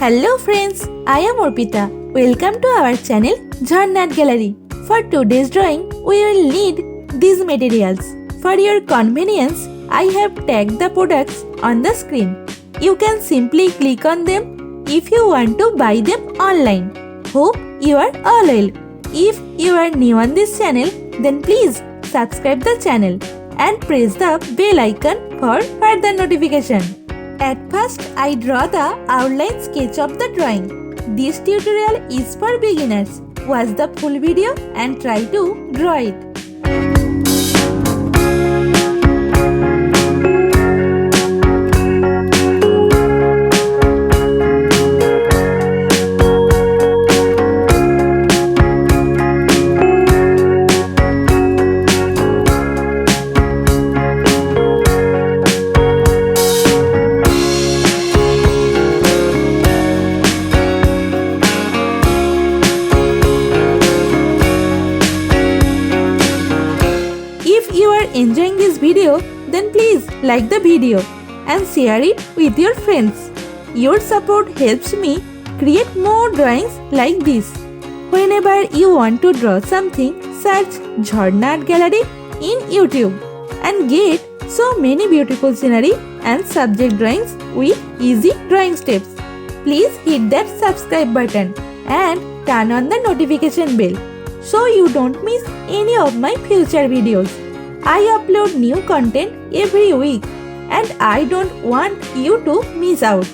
Hello friends, I am Arpita. Welcome to our channel Jharna Gallery. For today's drawing, we will need these materials. For your convenience, I have tagged the products on the screen. You can simply click on them if you want to buy them online. Hope you are all well. If you are new on this channel, then please subscribe the channel and press the bell icon for further notification. At first, I draw the outline sketch of the drawing. This tutorial is for beginners. Watch the full video and try to draw it. If you are enjoying this video, then please like the video and share it with your friends. Your support helps me create more drawings like this. Whenever you want to draw something, search Jharna Art Gallery in YouTube and get so many beautiful scenery and subject drawings with easy drawing steps. Please hit that subscribe button and turn on the notification bell so you don't miss any of my future videos. I upload new content every week and I don't want you to miss out.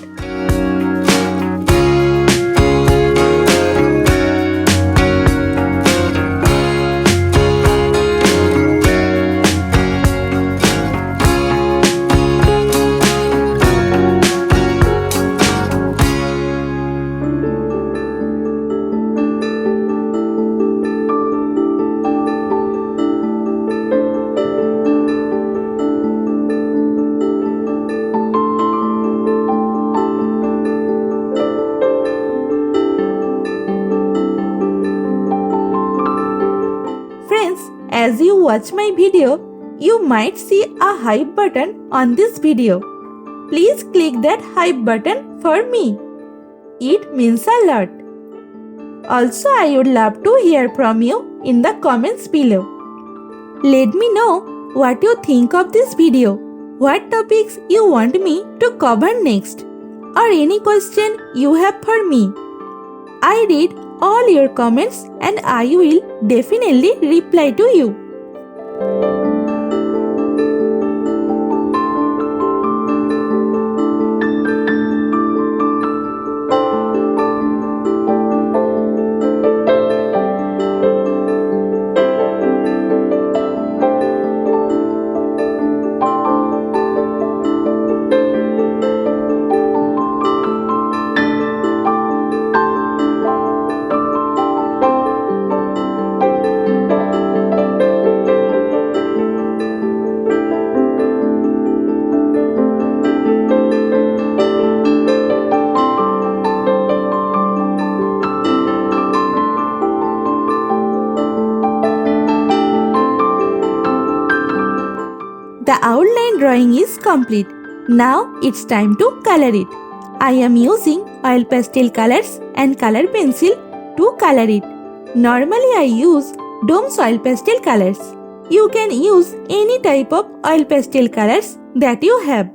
Friends, as you watch my video, you might see a hype button on this video. Please click that hype button for me. It means a lot. Also, I would love to hear from you in the comments below. Let me know what you think of this video, what topics you want me to cover next, or any question you have for me. I read all your comments and I will definitely reply to you. The outline drawing is complete. Now it's time to color it. I am using oil pastel colors and color pencil to color it. Normally I use Dome's oil pastel colors. You can use any type of oil pastel colors that you have.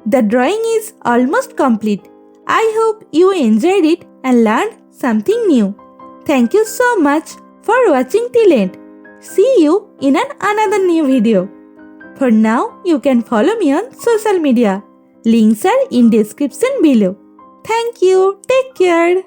The drawing is almost complete. I hope you enjoyed it and learned something new. Thank you so much for watching till end. See you in another new video. For now, you can follow me on social media. Links are in description below. Thank you. Take care.